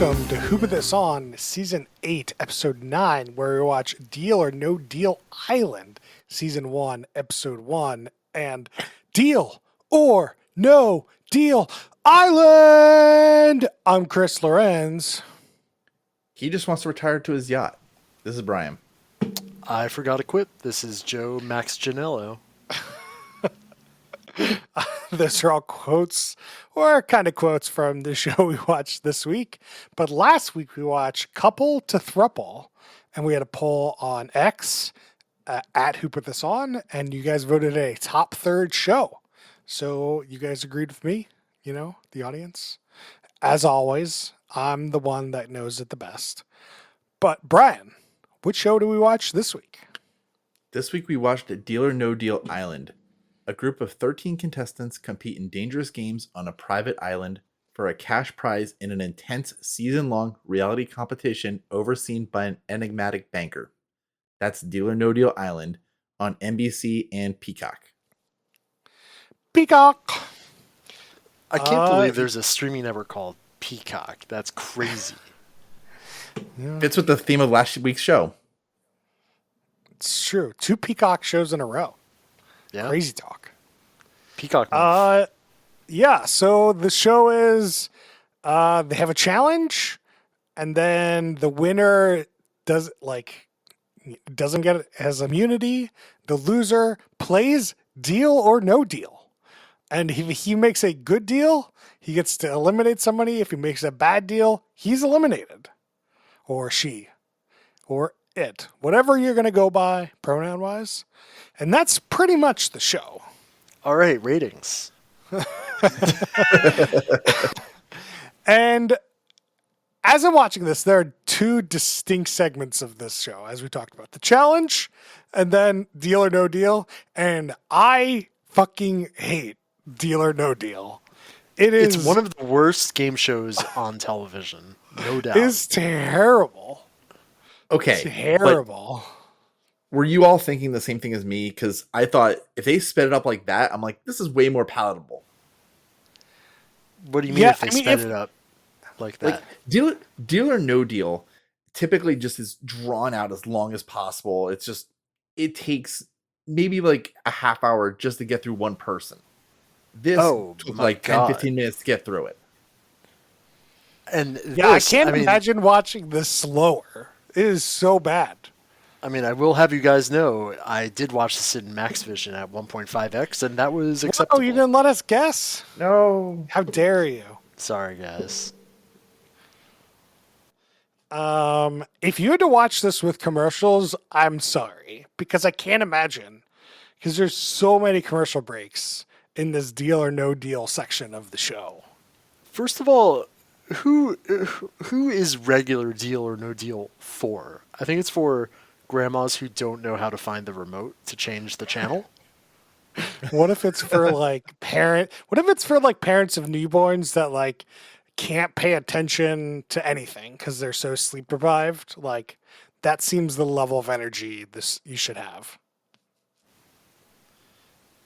Welcome to Who Put This On, Season 8, Episode 9, where we watch Deal or No Deal Island, Season 1, Episode 1, and Deal or No Deal Island! I'm Chris Lorenz. He just wants to retire to his yacht. This is Brian. I forgot to quit. This is Joe Max Janello. Those are all quotes, or kind of quotes from the show we watched this week. But last week we watched Couple to Thruple, and we had a poll on X at Who Put This On, and you guys voted a top third show. So you guys agreed with me, the audience. As always, I'm the one that knows it the best. But Brian, which show do we watch this week? This week we watched Deal or No Deal Island. A group of 13 contestants compete in dangerous games on a private island for a cash prize in an intense season-long reality competition overseen by an enigmatic banker. That's Deal or No Deal Island on NBC and Peacock. Peacock! I can't believe there's a streaming network called Peacock. That's crazy. Yeah. Fits with the theme of last week's show. It's true. 2 Peacock shows in a row. Yeah. Crazy talk. Peacock. Yeah, so the show is they have a challenge, and then the winner has immunity. The loser plays Deal or No Deal. And if he makes a good deal, he gets to eliminate somebody. If he makes a bad deal, he's eliminated. Or she. Or it. Whatever you're going to go by, pronoun-wise. And that's pretty much the show. All right, ratings. And as I'm watching this, there are 2 distinct segments of this show, as we talked about. The challenge, and then Deal or No Deal. And I fucking hate Deal or No Deal. It's one of the worst game shows on television, no doubt. It's terrible. Okay. Terrible. Were you all thinking the same thing as me? Because I thought if they sped it up like that, I'm like, this is way more palatable. What do you mean if they sped it up like that? Like deal or No Deal typically just is drawn out as long as possible. It takes maybe like a half hour just to get through one person. This took like 10, 15 minutes to get through it. And I can't imagine watching this slower. It is so bad. I mean, I will have you guys know, I did watch this in Max Vision at 1.5x, and that was acceptable. Oh, you didn't let us guess? No. How dare you? Sorry, guys. If you had to watch this with commercials, I'm sorry. Because I can't imagine. Because there's so many commercial breaks in this Deal or No Deal section of the show. First of all, who is regular Deal or No Deal for? I think it's for grandmas who don't know how to find the remote to change the channel. What if it's for parents of newborns that can't pay attention to anything because they're so sleep deprived? That seems the level of energy you should have.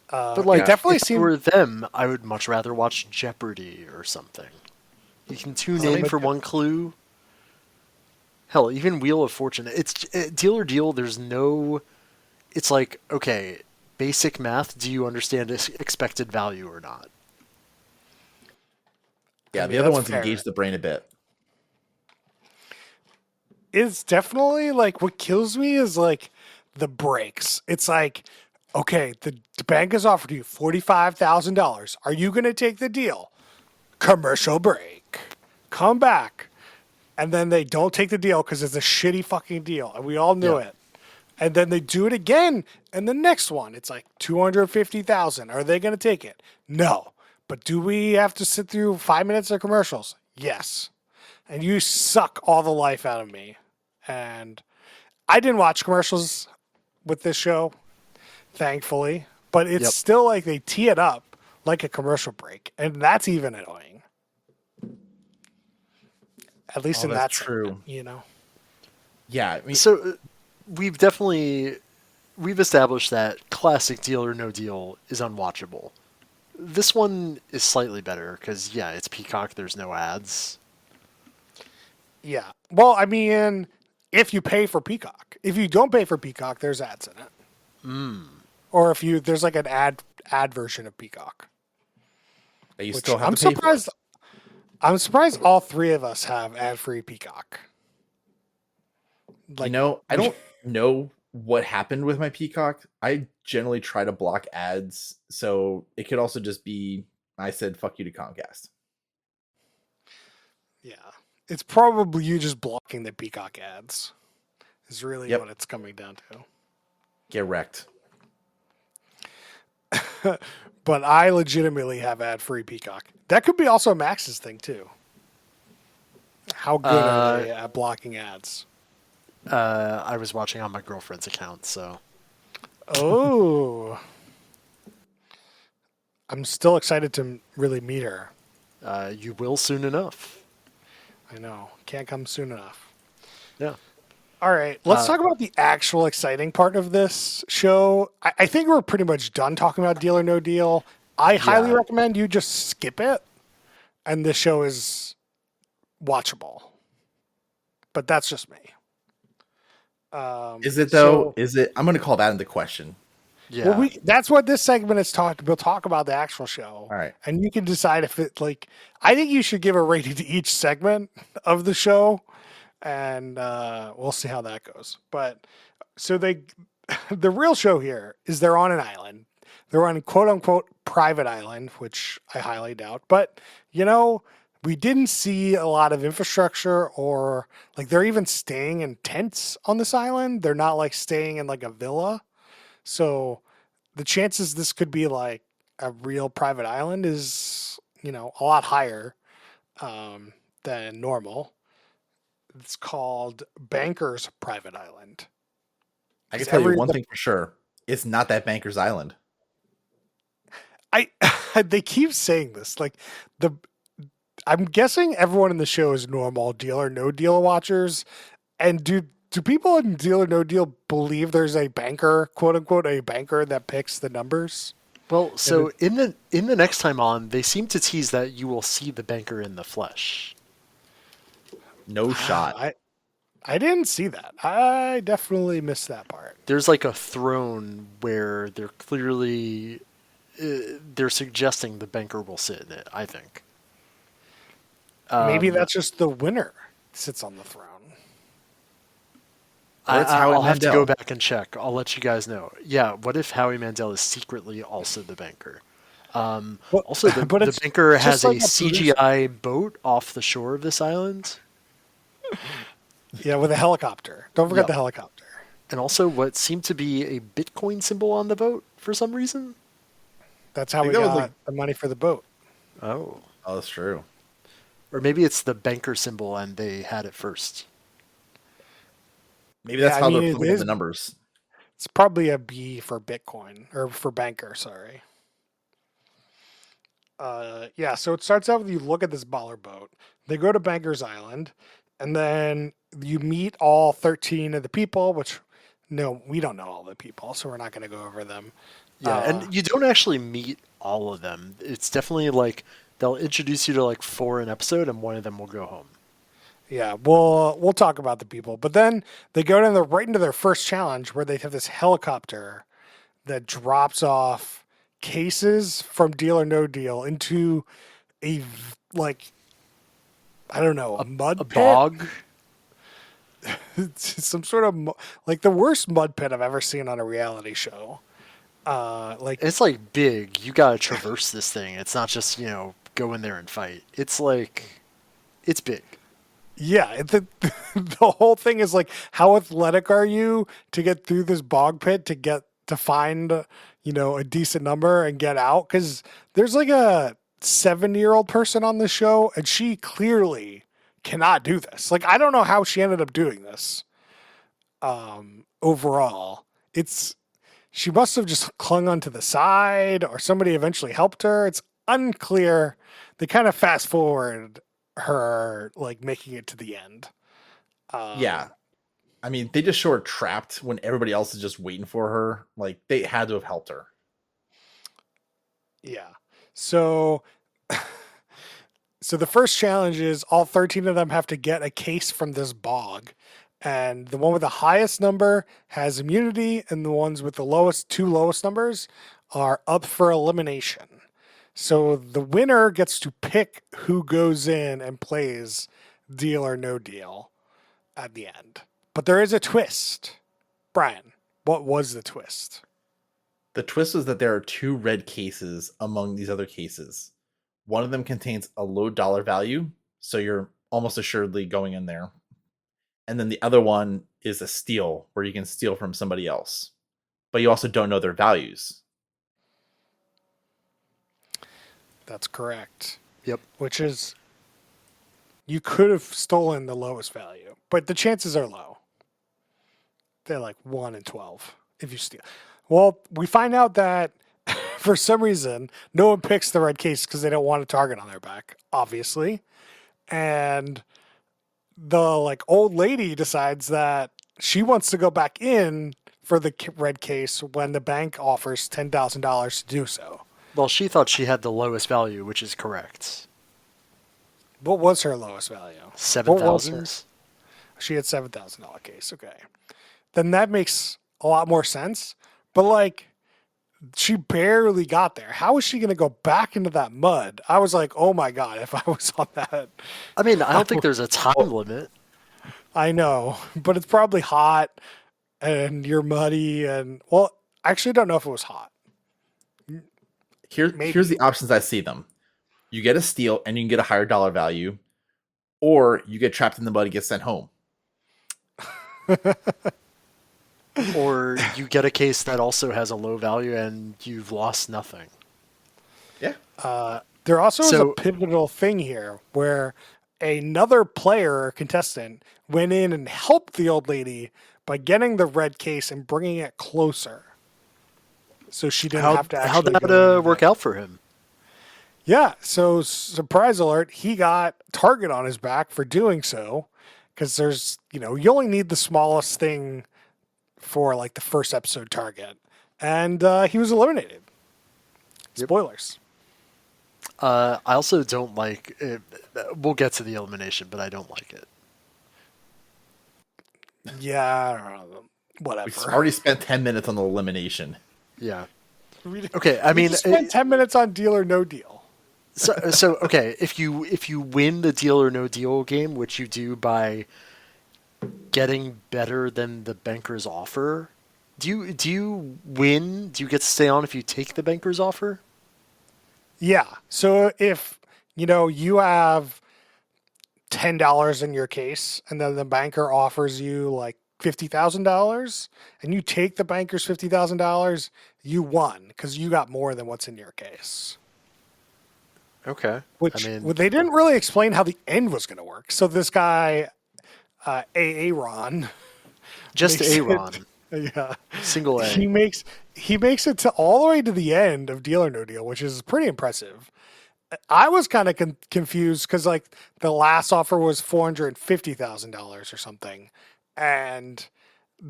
But definitely if it were them, I would much rather watch Jeopardy or something. You can tune in for one clue. Hell, even Wheel of Fortune. It's Deal or Deal. There's no. It's like, okay, basic math. Do you understand expected value or not? Yeah, the other ones engage the brain a bit. It's definitely what kills me is the breaks. It's okay, the bank has offered you $45,000. Are you going to take the deal? Commercial break. Come back. And then they don't take the deal because it's a shitty fucking deal. And we all knew it. And then they do it again. And the next one, it's $250,000. Are they going to take it? No. But do we have to sit through 5 minutes of commercials? Yes. And you suck all the life out of me. And I didn't watch commercials with this show, thankfully. But it's still they tee it up like a commercial break. And that's even annoying. At least in that true. Segment, Yeah. I mean, so we've established that classic Deal or No Deal is unwatchable. This one is slightly better because, it's Peacock. There's no ads. Yeah. Well, I mean, if you pay for Peacock. If you don't pay for Peacock, there's ads in it. Or if you there's like an ad version of Peacock, That you which still have to pay for. I'm surprised all three of us have ad-free Peacock. Like I don't know what happened with my Peacock. I generally try to block ads, so it could also just be I said fuck you to Comcast. yeah. It's probably you just blocking the Peacock ads. Is really Yep. what it's coming down to. Get wrecked. But I legitimately have ad-free Peacock. That could be also Max's thing too. How good are they at blocking ads? I was watching on my girlfriend's account, so Oh, I'm still excited to really meet her. you will soon enough. I know, can't come soon enough. Yeah. All right, let's talk about the actual exciting part of this show. I think we're pretty much done talking about Deal or No Deal. I highly recommend you just skip it, and this show is watchable. But that's just me. Is it though? Is it? I'm going to call that into question. Yeah. Well, that's what this segment is talking. We'll talk about the actual show. All right. And you can decide if it I think you should give a rating to each segment of the show, and we'll see how that goes. But so the real show here is they're on an island. They're on a quote unquote private island, which I highly doubt. But we didn't see a lot of infrastructure or they're even staying in tents on this island. They're not staying in like a villa. So the chances this could be like a real private island is, a lot higher than normal. It's called Banker's Private Island. I can tell you one thing for sure. It's not that Banker's Island. They keep saying this. I'm guessing everyone in the show is normal Deal or No Deal watchers. And do people in Deal or No Deal believe there's a banker, quote unquote, a banker that picks the numbers? Well, so in the next time on, they seem to tease that you will see the banker in the flesh. No shot. I didn't see that. I definitely missed that part. There's like a throne where they're clearly they're suggesting the banker will sit in it, I think. Maybe that's just the winner sits on the throne. I'll have to go back and check. I'll let you guys know. Yeah, what if Howie Mandel is secretly also the banker? Also, the banker has a CGI boat off the shore of this island. Yeah, with a helicopter. Don't forget the helicopter. And also what seemed to be a Bitcoin symbol on the boat for some reason. That's how we got the money for the boat. Oh, that's true. Or maybe it's the banker symbol and they had it first. Maybe that's how they're putting the numbers. It's probably a B for Bitcoin, or for banker, sorry. So it starts out with you look at this baller boat. They go to Banker's Island, and then you meet all 13 of the people, which, no, we don't know all the people, so we're not going to go over them. Yeah, and you don't actually meet all of them. It's definitely they'll introduce you to 4 an episode, and one of them will go home. Yeah, we'll talk about the people, but then they go right into their first challenge where they have this helicopter that drops off cases from Deal or No Deal into a I don't know, a mud pit? Bog. Some sort of the worst mud pit I've ever seen on a reality show. It's big. You gotta traverse this thing. It's not just go in there and fight. It's it's big. Yeah, the whole thing is how athletic are you to get through this bog pit to find a decent number and get out? Because there's a 70-year-old person on the show and she clearly cannot do this. I don't know how she ended up doing this. Overall, she must have just clung onto the side or somebody eventually helped her. It's unclear. They kind of fast forward her making it to the end. Yeah. I mean, they just show her trapped when everybody else is just waiting for her. They had to have helped her. Yeah. So So the first challenge is all 13 of them have to get a case from this bog. And the one with the highest number has immunity, and the ones with the two lowest numbers are up for elimination. So the winner gets to pick who goes in and plays Deal or No Deal at the end. But there is a twist. Brian, what was the twist? The twist is that there are 2 red cases among these other cases. One of them contains a low dollar value, so you're almost assuredly going in there. And then the other one is a steal, where you can steal from somebody else. But you also don't know their values. That's correct. Yep. Which is, you could have stolen the lowest value, but the chances are low. They're like 1 in 12 if you steal. Well, we find out that for some reason, no one picks the red case because they don't want a target on their back, obviously. And the like old lady decides that she wants to go back in for the red case when the bank offers $10,000 to do so. Well, she thought she had the lowest value, which is correct. What was her lowest value? 7,000. She had $7,000 case. Okay. Then that makes a lot more sense. But like, she barely got there. How is she going to go back into that mud? I was like, oh my God, if I was on that. I mean, I don't think there's a time limit. I know, but it's probably hot and you're muddy. And well, I actually don't know if it was hot. Here's the options I see them. You get a steal and you can get a higher dollar value, or you get trapped in the mud and get sent home. Or you get a case that also has a low value and you've lost nothing. Yeah. There also is a So- pivotal thing here where another player or contestant went in and helped the old lady by getting the red case and bringing it closer. So she didn't have to actually How'd go that in work out for him? Yeah, so surprise alert, he got target on his back for doing so because there's, you only need the smallest thing for like the first episode target. And he was eliminated. Yep. Spoilers. I also don't like it. We'll get to the elimination, but I don't like it. Yeah, I don't know. We Whatever. already spent 10 minutes on the elimination. Yeah. We- Okay, I we mean, just spent 10 minutes on Deal or No Deal. so okay, if you win the Deal or No Deal game, which you do by getting better than the banker's offer, do you win? Do you get to stay on if you take the banker's offer? Yeah. So if, you have $10 in your case and then the banker offers you like $50,000 and you take the banker's $50,000, you won because you got more than what's in your case. Okay. Which I mean, well, they didn't really explain how the end was going to work. So this guy, Aaron, just makes it- Aaron, yeah, single A. he makes it to all the way to the end of Deal or No Deal, which is pretty impressive. I was kind of confused because like the last offer was $450,000 or something, and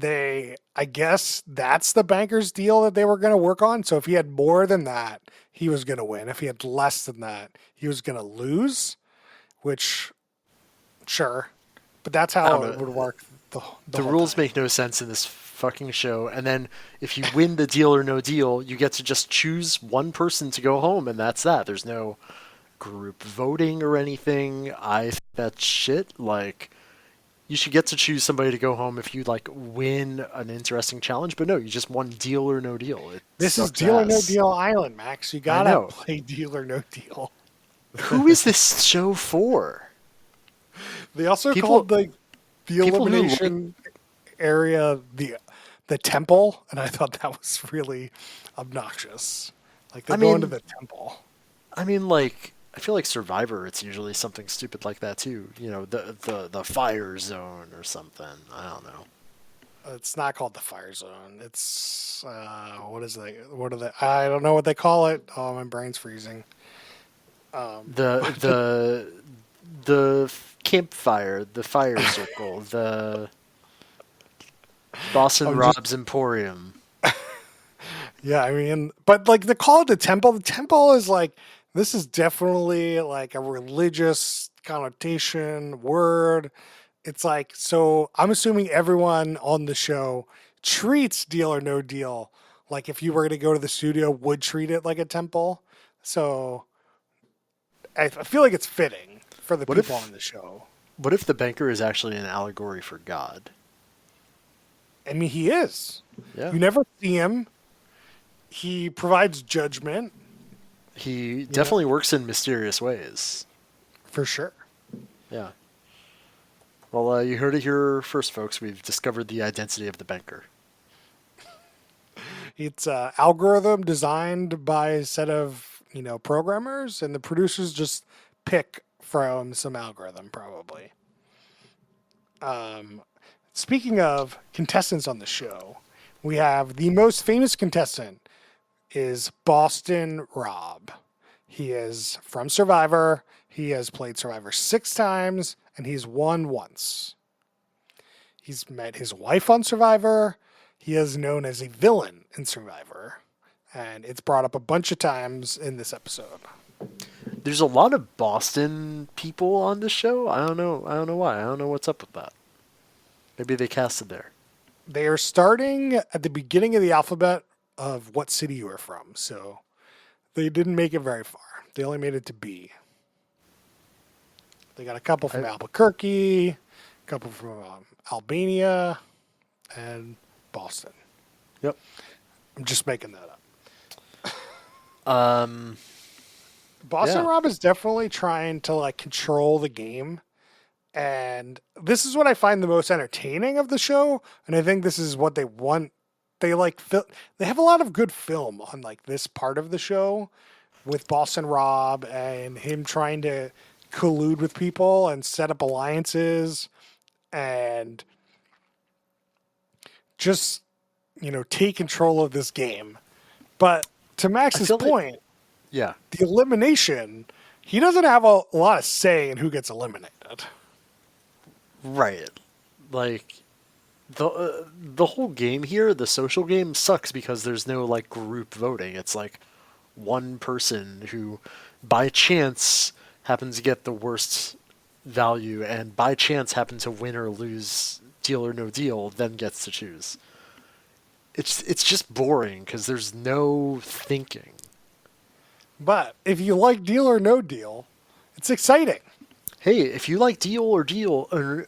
I guess that's the banker's deal that they were going to work on. So if he had more than that, he was going to win. If he had less than that, he was going to lose. Which, sure, but that's I how don't it know. would work. The whole rules time. make no sense in this fucking show. And then if you win the Deal or No Deal, you get to just choose one person to go home, and that's that. There's no group voting or anything. I think that's shit. Like, you should get to choose somebody to go home if you like win an interesting challenge. But no, you just won Deal or No Deal. This is sucks Deal or No ass. Deal Island, Max. You I gotta know. play Deal or No Deal. Who is this show for? They also People- called the people who elimination area the temple, and I thought that was really obnoxious. Like they I go into mean- the temple. I mean, like, I feel like Survivor, it's usually something stupid like that too. The fire zone or something. I don't know. It's not called the fire zone. It's what is that? What are they? I don't know what they call it. Oh, my brain's freezing. The campfire, the fire circle, the Boston I'm just- Rob's Emporium. Yeah, I mean, but like they call it the temple. The temple is like This is definitely like a religious connotation word. It's like, so I'm assuming everyone on the show treats Deal or No Deal like if you were to go to the studio, would treat it like a temple. So I feel like it's fitting for the What people if on the show. what if the banker is actually an allegory for God? I mean, he is. Yeah. You never see him. He provides judgment, He you know, definitely works in mysterious ways. for sure. Yeah. Well, you heard it here first, folks. We've discovered the identity of the banker. It's an algorithm designed by a set of, programmers, and the producers just pick from some algorithm, probably. Speaking of contestants on the show, we have the most famous contestant is Boston Rob. He is from Survivor. He has played Survivor 6 times, and he's won once. He's met his wife on Survivor. He is known as a villain in Survivor, and it's brought up a bunch of times in this episode. There's a lot of Boston people on this show. I don't know. I don't know why. I don't know what's up with that. Maybe they casted there. They are starting at the beginning of the alphabet of what city you are from, so they didn't make it very far. They only made it to B. They got a couple from Albuquerque, a couple from Albania, and Boston. Yep. I'm just making that up. Um, Boston Yeah. Rob is definitely trying to like control the game. And this is what I find the most entertaining of the show. And I think this is what they want. They like they have a lot of good film on like this part of the show with Boston Rob and him trying to collude with people and set up alliances and just, take control of this game. But to Max's feel like- point, yeah. the elimination, he doesn't have a lot of say in who gets eliminated. Right. Like the whole game here, the social game sucks because there's no like group voting. It's like one person who by chance happens to get the worst value and by chance happens to win or lose Deal or No Deal, then gets to choose. It's just boring because there's no thinking. But if you like Deal or No Deal, it's exciting. Hey, if you like Deal or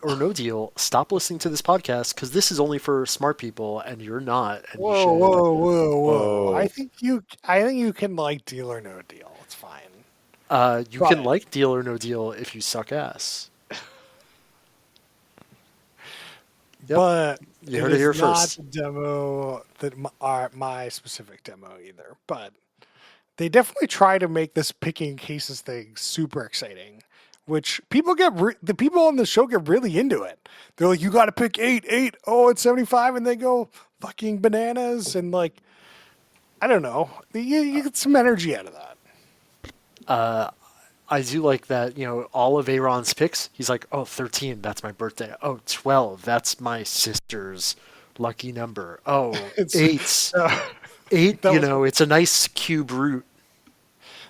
No Deal, stop listening to this podcast because this is only for smart people and you're not. And you Whoa, should. whoa, whoa, whoa! Whoa. I think you can like Deal or No Deal. It's fine. You But- can like Deal or No Deal if you suck ass. Yep. But You heard it is here not first. the demo that my specific demo either. But they definitely try to make this picking cases thing super exciting, which people get the people on the show get really into it. They're like, you got to pick 8. Oh, it's 75, and they go fucking bananas and like, I don't know. You get some energy out of that. I do like that, all of Aaron's picks, he's like, oh, 13, that's my birthday. Oh, 12, that's my sister's lucky number. Oh, It's- 8, Uh, 8, that was- it's a nice cube root.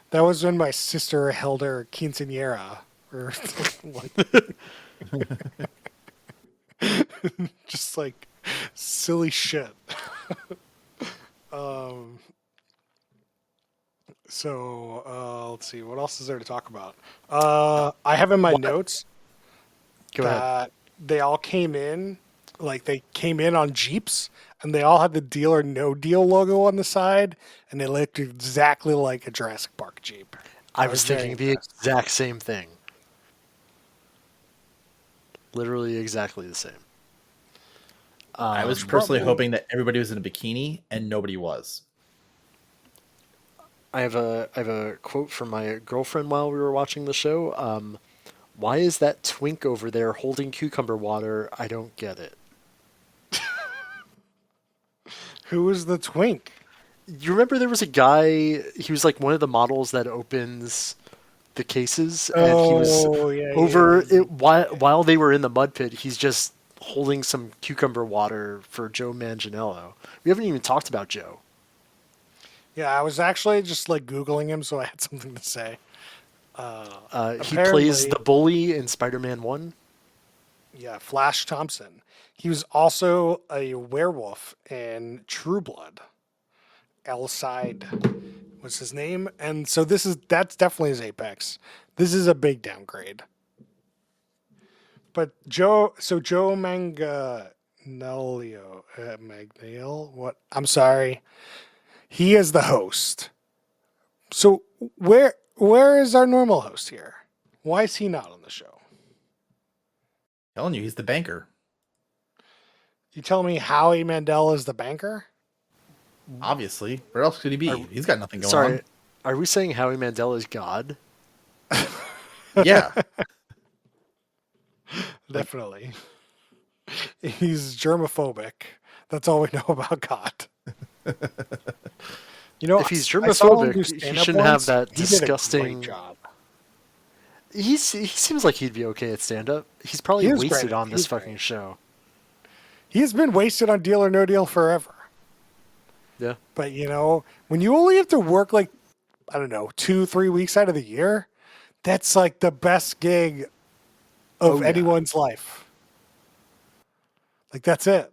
That was when my sister held her quinceañera, or like, just like silly shit. Let's see, what else is there to talk about? I have in my notes Go ahead. that they all came in, like they came in on Jeeps, and they all had the Deal or No Deal logo on the side, and they looked exactly like a Jurassic Park Jeep. I was very thinking the impressed. exact same thing. Literally exactly the same. I was personally probably- hoping that everybody was in a bikini and nobody was. I have a quote from my girlfriend while we were watching the show. Why is that twink over there holding cucumber water? I don't get it. Who was the twink? You remember there was a guy, he was like one of the models that opens the cases, and he was over it while they were in the mud pit. He's just holding some cucumber water for Joe Manganiello. We haven't even talked about Joe. Yeah, I was actually just like Googling him, so I had something to say. He plays Apparently, the bully in Spider-Man 1. yeah, Flash Thompson. He was also a werewolf in True Blood. Elside was his name, and so that's definitely his apex. This is a big downgrade. But Joe Manganiello, what? I'm sorry. He is the host. So where is our normal host here? Why is he not on the show? Telling you, he's the banker. You telling me Howie Mandel is the banker? Obviously. Where else could he be? Are, He's got nothing going sorry, on. are we saying Howie Mandel is God? Yeah. Like, Definitely. He's germophobic. That's all we know about God. You know, If he's I saw him do germophobic, he stand-up shouldn't have once. that He did a great disgusting. job. He seems like he'd be okay at stand-up. He's probably He is great. wasted on this He's fucking great. show. He's been wasted on Deal or No Deal forever. Yeah. But you know, when you only have to work like, I don't know, 2-3 weeks out of the year, that's like the best gig of Oh, yeah. anyone's life. Like that's it.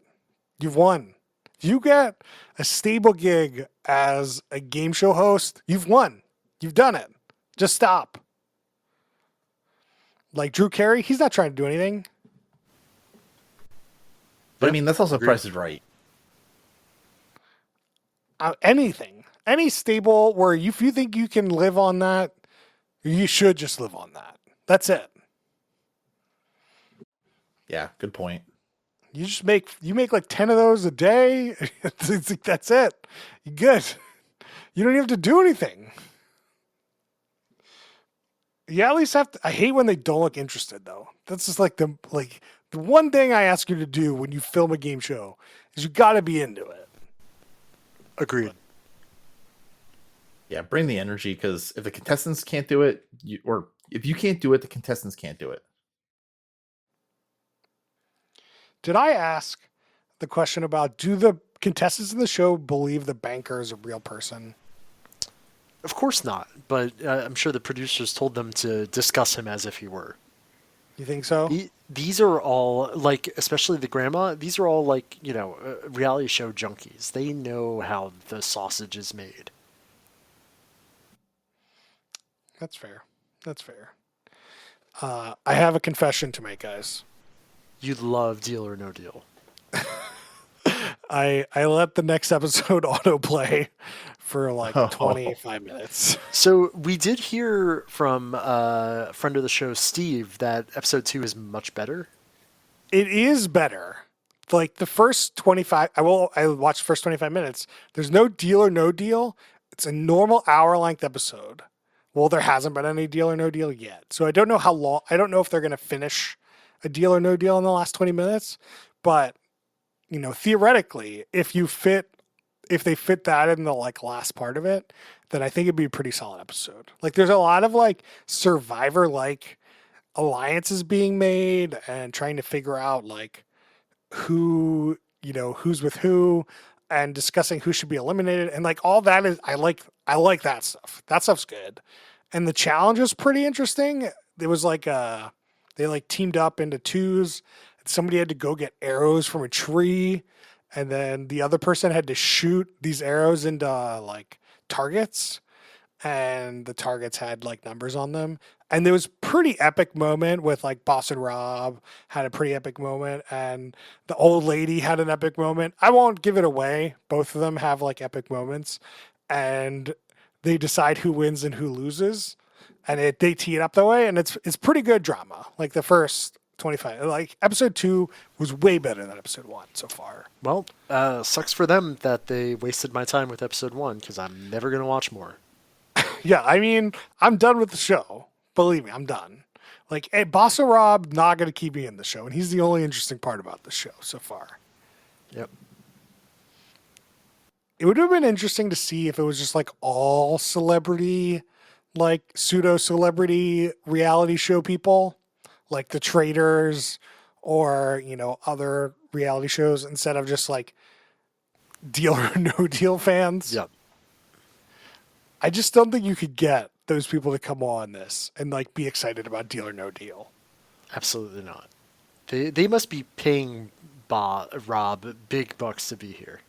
You've won. If you get a stable gig as a game show host, you've won. You've done it. Just stop. Like Drew Carey, he's not trying to do anything. but I Yeah, mean, that's also agreed. Price is Right. Anything. Any stable where if you think you can live on that, you should just live on that. That's it. Yeah, good point. You make like 10 of those a day. It's like, that's it. You're good. You don't even have to do anything. You at least have to. I hate when they don't look interested though. That's just like the one thing I ask you to do when you film a game show is you got to be into it. Agreed. Yeah, bring the energy, because if the contestants can't do it, or if you can't do it, the contestants can't do it. Did I ask the question about do the contestants in the show believe the banker is a real person? Of course not, but I'm sure the producers told them to discuss him as if he were. You think so? These are all, like, especially the grandma, these are all, like, reality show junkies. They know how the sausage is made. That's fair. That's fair. I have a confession to make, guys. You'd love Deal or No Deal. I let the next episode autoplay for like Oh. 25 minutes. So we did hear from a friend of the show, Steve, that episode 2 is much better. It is better. Like the first 25, I watched the first 25 minutes. There's no Deal or No Deal. It's a normal hour length episode. Well, there hasn't been any Deal or No Deal yet. So I don't know how long, I don't know if they're going to finish a Deal or No Deal in the last 20 minutes, but theoretically, if they fit that in the like last part of it, then I think it'd be a pretty solid episode. Like there's a lot of like Survivor like alliances being made and trying to figure out like who's with who and discussing who should be eliminated and like all that is I like that stuff. That stuff's good. And the challenge is pretty interesting. There was like they like teamed up into twos. Somebody had to go get arrows from a tree, and then the other person had to shoot these arrows into like targets, and the targets had like numbers on them. And there was pretty epic moment with like Boss and Rob had a pretty epic moment, and the old lady had an epic moment. I won't give it away. Both of them have like epic moments, and they decide who wins and who loses, and they tee it up that way, and it's pretty good drama. Like the first 25, like episode 2 was way better than episode 1 so far. Well, sucks for them that they wasted my time with episode 1, because I'm never going to watch more. Yeah, I mean, I'm done with the show. Believe me, I'm done. Like, hey, Bossa Rob not going to keep me in the show, and he's the only interesting part about the show so far. Yep. It would have been interesting to see if it was just like all celebrity, like pseudo celebrity reality show people, like the traders or, other reality shows instead of just like Deal or No Deal fans. Yep. I just don't think you could get those people to come on this and like be excited about Deal or No Deal. Absolutely not. They must be paying Rob big bucks to be here.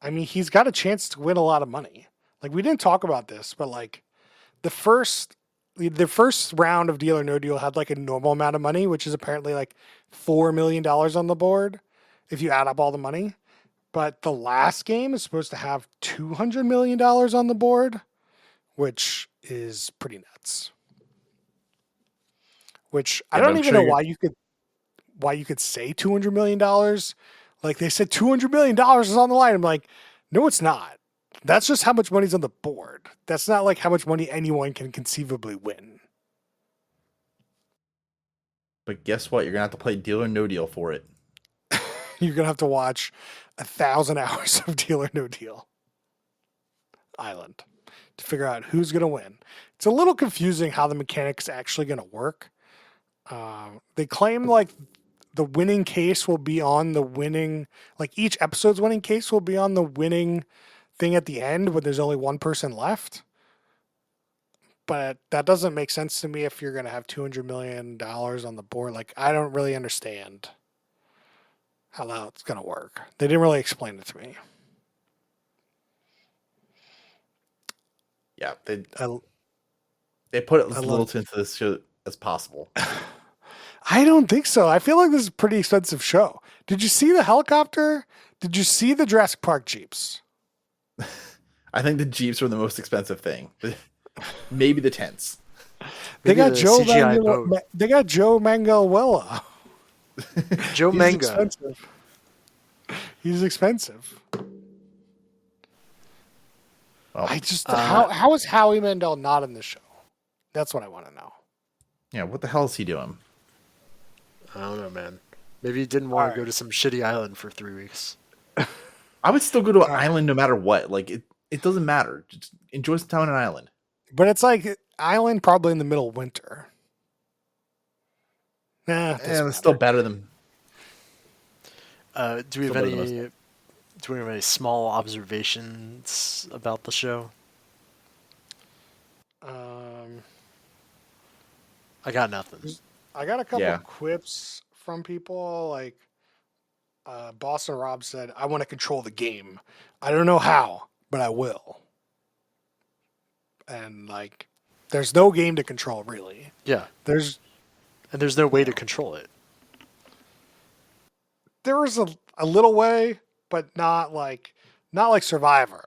I mean, he's got a chance to win a lot of money. Like we didn't talk about this, but like the first round of Deal or No Deal had like a normal amount of money, which is apparently like $4 million on the board if you add up all the money. But the last game is supposed to have $200 million on the board, which is pretty nuts. Which I don't even know why you could say $200 million. Like they said $200 million is on the line. I'm like, no, it's not. That's just how much money's on the board. That's not like how much money anyone can conceivably win. But guess what? You're gonna have to play Deal or No Deal for it. You're gonna have to watch 1,000 hours of Deal or No Deal Island to figure out who's gonna win. It's a little confusing how the mechanic's actually gonna work. They claim like the winning case will be on the winning, like each episode's winning case will be on the winning thing at the end when there's only one person left. But that doesn't make sense to me if you're going to have $200 million on the board. Like, I don't really understand how that's going to work. They didn't really explain it to me. Yeah, they put as little into this show as possible. I don't think so. I feel like this is a pretty expensive show. Did you see the helicopter? Did you see the Jurassic Park Jeeps? I think the Jeeps were the most expensive thing. Maybe the tents. They got Joe Manganiello. Joe Manga. He's expensive. Well, I just how is Howie Mandel not in the show? That's what I want to know. Yeah, what the hell is he doing? I don't know, man. Maybe he didn't want to go to some shitty island for 3 weeks. I would still go to an island no matter what. Like it doesn't matter. Just enjoy some time on an island. But it's like island probably in the middle of winter. Nah, it's still better than. Do we have any small observations about the show? I got nothing. I got a couple of quips from people. Like Boston Rob said, "I want to control the game. I don't know how, but I will." And like, there's no game to control really. Yeah, there's no way to control it. There is a little way, but not like Survivor.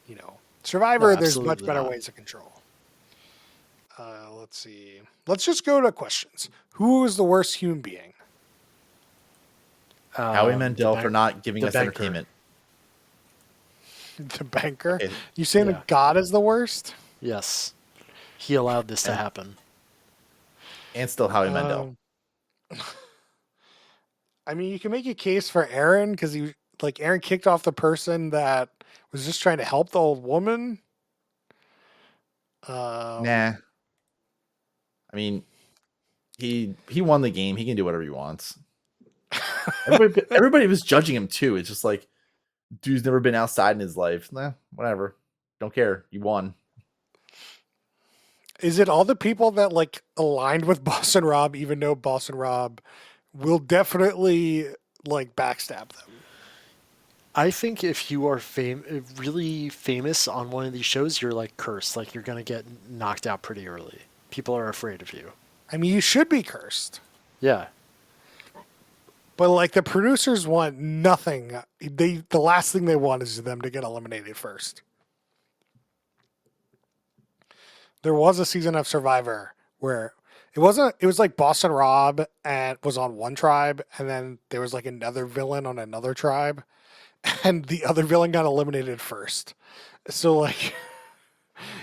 You know, Survivor. No, there's much better ways to control. Let's see. Let's just go to questions. Who is the worst human being? Howie Mandel for not giving us entertainment. The banker? Okay. You saying that God is the worst? Yes. He allowed this to happen. And still Howie Mandel. I mean, you can make a case for Aaron because Aaron kicked off the person that was just trying to help the old woman. Nah. I mean, he won the game. He can do whatever he wants. Everybody was judging him too. It's just like, dude's never been outside in his life. Nah, whatever. Don't care. You won. Is it all the people that like aligned with Boston Rob, even though Boston Rob will definitely like backstab them? I think if you are really famous on one of these shows, you're like cursed. Like you're going to get knocked out pretty early. People are afraid of you. I mean, you should be cursed. Yeah. But like the producers want nothing. The last thing they want is them to get eliminated first. There was a season of Survivor where it was like Boston Rob and was on one tribe, and then there was like another villain on another tribe, and the other villain got eliminated first. So like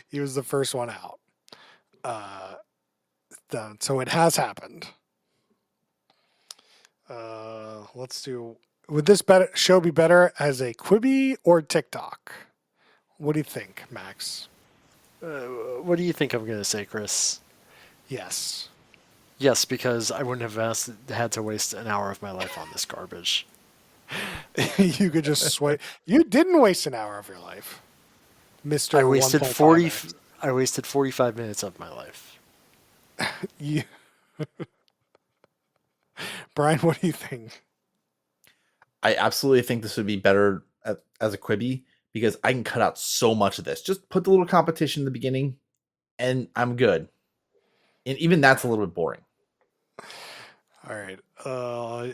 he was the first one out. So it has happened. Let's do. Would this show be better as a Quibi or TikTok? What do you think, Max? What do you think I'm going to say, Chris? Yes. Yes, because I wouldn't have had to waste an hour of my life on this garbage. You could just sway. You didn't waste an hour of your life. Mister 1.5x. I wasted 45 minutes of my life. You, Brian, what do you think? I absolutely think this would be better as a Quibi because I can cut out so much of this. Just put the little competition in the beginning, and I'm good. And even that's a little bit boring. All right.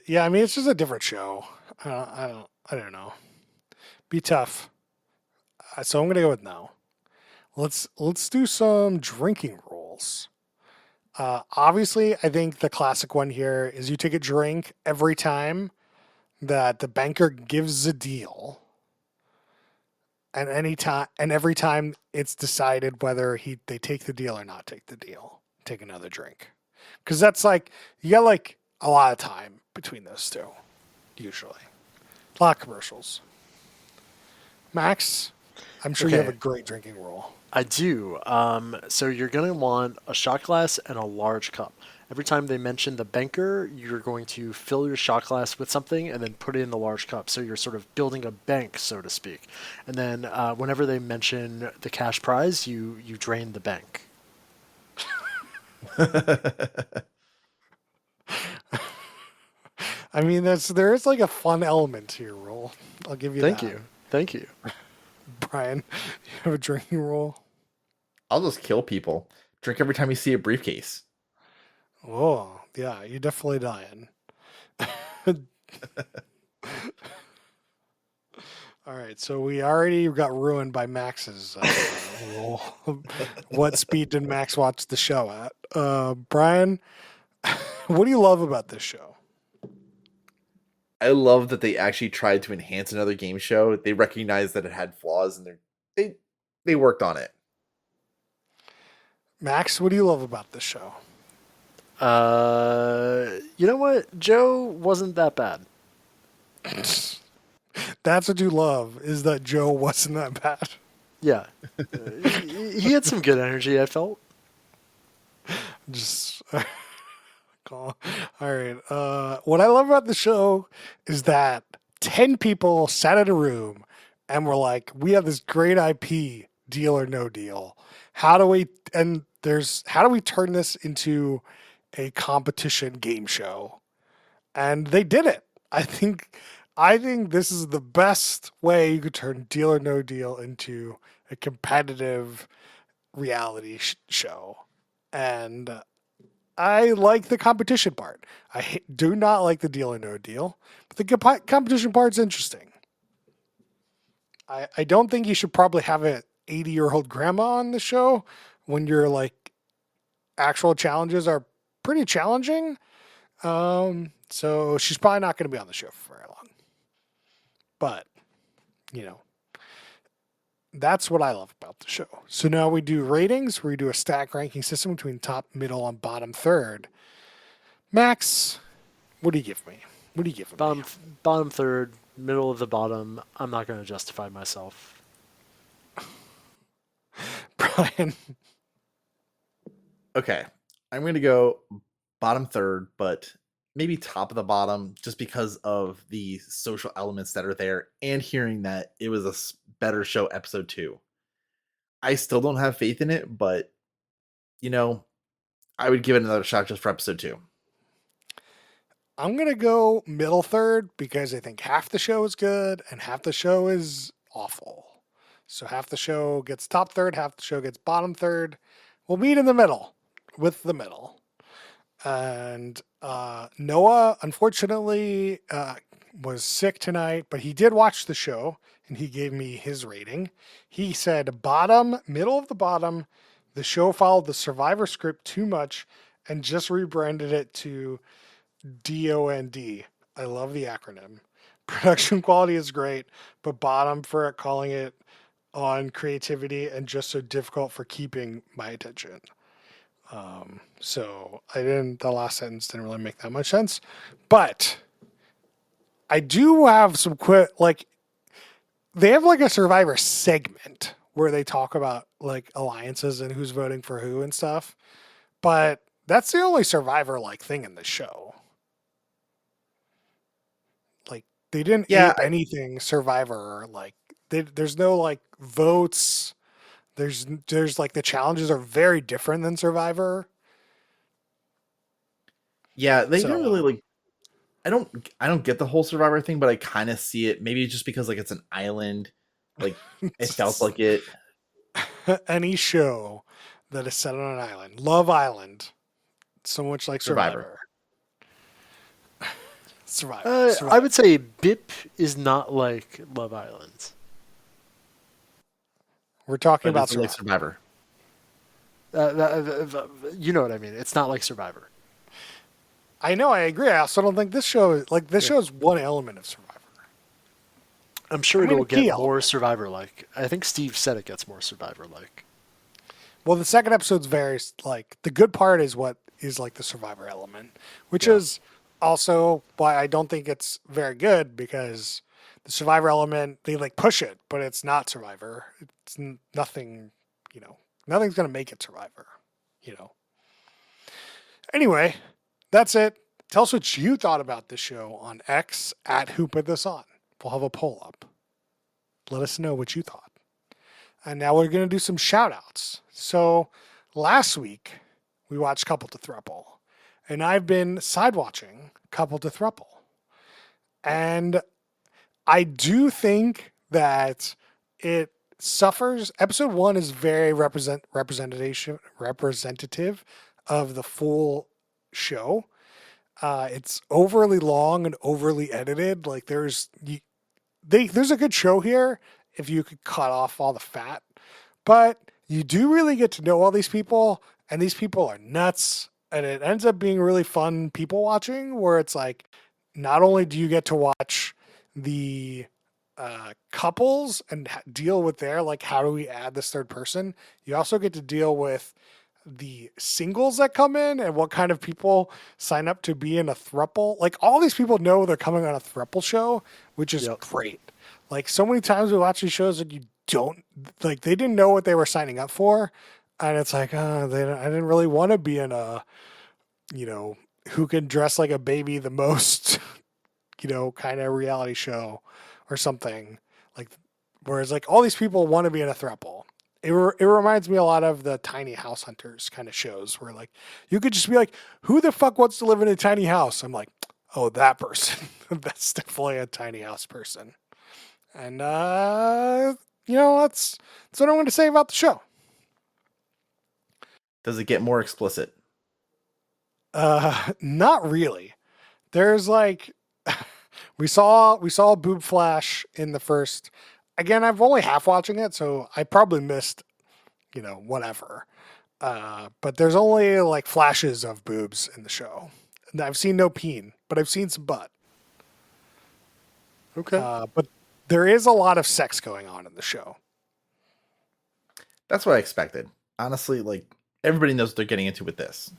Yeah, I mean it's just a different show. I don't know. Be tough. So I'm gonna go with no. Let's do some drinking rules. Obviously, I think the classic one here is you take a drink every time that the banker gives a deal, and every time it's decided whether they take the deal or not take the deal, take another drink, because that's like you got like a lot of time between those two, usually. A lot of commercials. Max, I'm sure you have a Okay. great drinking rule. I do. So you're going to want a shot glass and a large cup. Every time they mention the banker, you're going to fill your shot glass with something and then put it in the large cup. So you're sort of building a bank, so to speak. And then whenever they mention the cash prize, you drain the bank. I mean, there is like a fun element to your rule. I'll give you Thank that. you. Thank you. Brian, you have a drinking rule? I'll just kill people. Drink every time you see a briefcase. Oh, yeah, you're definitely dying. All right, so we already got ruined by Max's rule. What speed did Max watch the show at? Brian, what do you love about this show? I love that they actually tried to enhance another game show. They recognized that it had flaws, and they they worked on it. Max, what do you love about this show? You know what? Joe wasn't that bad. That's what you love, is that Joe wasn't that bad. Yeah. He had some good energy, I felt. Just all right. What I love about the show is that 10 people sat in a room and were like, we have this great IP, deal or no deal. How do we turn this into a competition game show? And they did it. I think this is the best way you could turn deal or no deal into a competitive reality show. And I like the competition part. Do not like the deal or no deal, but the competition part's interesting. I don't think you should probably have an 80-year-old grandma on the show when your like actual challenges are pretty challenging. So she's probably not going to be on the show for very long. But you know, that's what I love about the show. So now we do ratings. We do a stack ranking system between top, middle, and bottom third. Max, what do you give me? What do you give me? Bottom, bottom third, middle of the bottom. I'm not going to justify myself. Brian. Okay, I'm going to go bottom third, but maybe top of the bottom just because of the social elements that are there and hearing that it was a better show episode 2. I still don't have faith in it, but you know, I would give it another shot just for episode 2. I'm going to go middle third because I think half the show is good and half the show is awful. So half the show gets top third, half the show gets bottom third. We'll meet in the middle with the middle. And Noah, unfortunately, was sick tonight, but he did watch the show and he gave me his rating. He said, bottom, middle of the bottom, the show followed the Survivor script too much and just rebranded it to DOND. I love the acronym. Production quality is great, but bottom for it calling it on creativity and just so difficult for keeping my attention. So the last sentence didn't really make that much sense, but I do have some they have like a Survivor segment where they talk about like alliances and who's voting for who and stuff, but that's the only Survivor like thing in the show. Like they didn't Yeah, ape anything Survivor, like there's no like votes There's like the challenges are very different than Survivor. Yeah, they So didn't really like. I don't get the whole Survivor thing, but I kind of see it. Maybe just because like it's an island, like it felt like it. any show that is set on an island, Love Island, so much like Survivor. Survivor. I would say BIP is not like Love Island. We're talking But about it's like Survivor. Survivor. You know what I mean. It's not like Survivor. I know, I agree. I also don't think this show show is one element of Survivor. I'm sure I mean, it'll a key get more element. Survivor-like. I think Steve said it gets more Survivor-like. Well, the second episode's very like the good part is what is like the Survivor element, which Yeah. is also why I don't think it's very good because the Survivor element they like push it, but it's not Survivor. It's nothing, nothing's gonna make it Survivor, you know. Anyway, that's it. Tell us what you thought about this show on X at Who Put This On. We'll have a poll up. Let us know what you thought. And now we're going to do some shout outs. So last week we watched Couple to Thruple, and I've been side watching Couple to Thruple. And I do think that it suffers. Episode 1 is very representative of the full show. It's overly long and overly edited. Like there's a good show here if you could cut off all the fat, but you do really get to know all these people, and these people are nuts, and it ends up being really fun people watching. Where it's like, not only do you get to watch the couples and deal with their like, how do we add this third person? You also get to deal with the singles that come in and what kind of people sign up to be in a thruple. Like all these people know they're coming on a thruple show, which is great. Like so many times we watch these shows that you don't like, they didn't know what they were signing up for. And it's like, I didn't really want to be in a, who can dress like a baby the most, kind of reality show or something like, whereas like all these people want to be in a thruple. It reminds me a lot of the tiny house hunters kind of shows where like you could just be like, who the fuck wants to live in a tiny house? I'm like, oh, that person. That's definitely a tiny house person. And that's what I want to say about the show. Does it get more explicit? Not really. There's like we saw a boob flash in the first. Again, I've only half watching it, so I probably missed, whatever. But there's only like flashes of boobs in the show. And I've seen no peen, but I've seen some butt. Okay. But there is a lot of sex going on in the show. That's what I expected. Honestly, like everybody knows what they're getting into with this.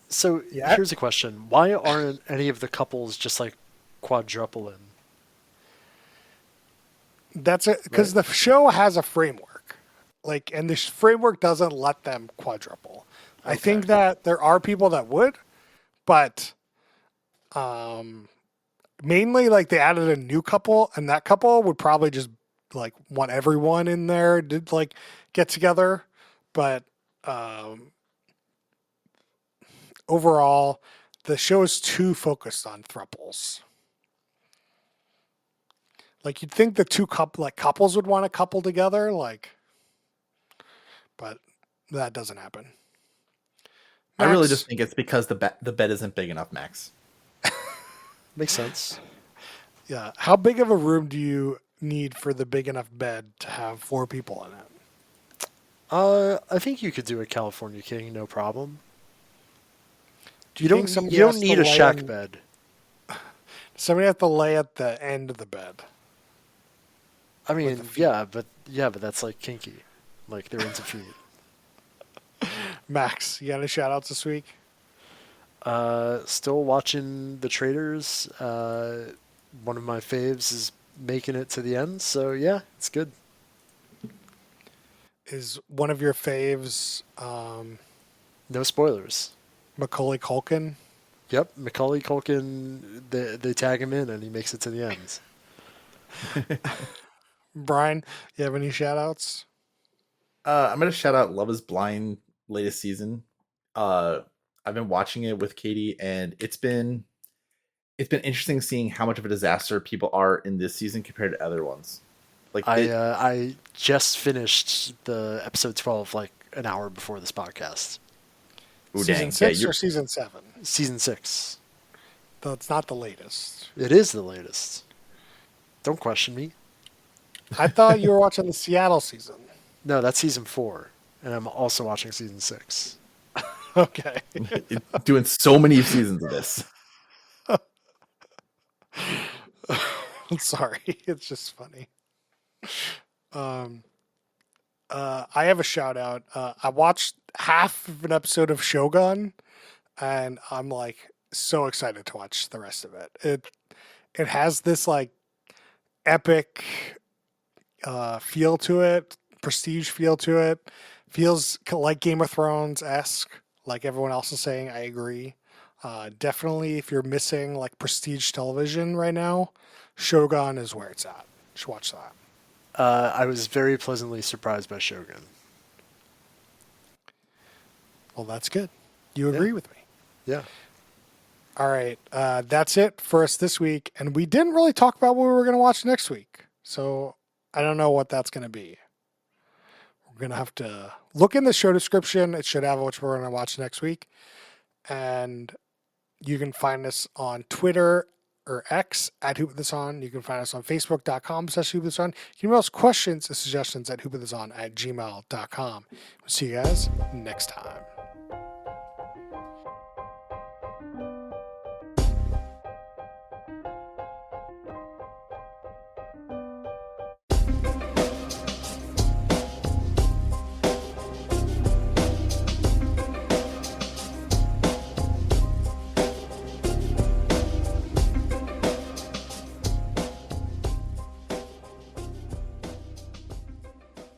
So here's a question: why aren't any of the couples just like quadrupling? That's it, because the show has a framework, like, and this framework doesn't let them quadruple. I think that there are people that would, but mainly like they added a new couple, and that couple would probably just like want everyone in there to like get together, but overall, the show is too focused on thruples. Like you'd think the two couples would want to couple together, like, but that doesn't happen. I really Max? just think it's because the bed isn't big enough, Max. Makes sense. Yeah. How big of a room do you need for the big enough bed to have 4 people in it? I think you could do a California King, no problem. Do you think somebody you has don't to need a lay shack in- bed? Somebody have to lay at the end of the bed. I mean, the feet. but that's like kinky. Like they're into feet. Max, you got any shout outs this week? Still watching The Traders. One of my faves is making it to the end, so yeah, it's good. Is one of your faves No spoilers. Macaulay Culkin? Yep, Macaulay Culkin. They tag him in, and he makes it to the end. Brian, you have any shout outs? I'm gonna shout out Love Is Blind latest season. I've been watching it with Katie, and it's been interesting seeing how much of a disaster people are in this season compared to other ones. Like I just finished the episode 12 like an hour before this podcast. ooh, Season dang, 6 yeah, or season 7? Season 6. Though it's not the latest. It is the latest. Don't question me. I thought you were watching the Seattle season. No, that's season 4, and I'm also watching season 6. Okay. you're doing so many seasons of this. I'm sorry. It's just funny. I have a shout out. I watched half of an episode of Shogun, and I'm like so excited to watch the rest of it. It has this like epic feel to it, prestige feel to it. Feels like Game of Thrones esque. Like everyone else is saying, I agree. Definitely, if you're missing like prestige television right now, Shogun is where it's at. Just watch that. I was very pleasantly surprised by Shogun. Well, that's good. You agree with me. Yeah. All right. That's it for us this week. And we didn't really talk about what we were going to watch next week. So I don't know what that's going to be. We're going to have to look in the show description. It should have what we're going to watch next week. And you can find us on Twitter or X at @HoopWithUsOn. You can find us on Facebook.com/HoopWithUsOn. You can email us questions and suggestions at HoopWithUsOn@gmail.com. We'll see you guys next time.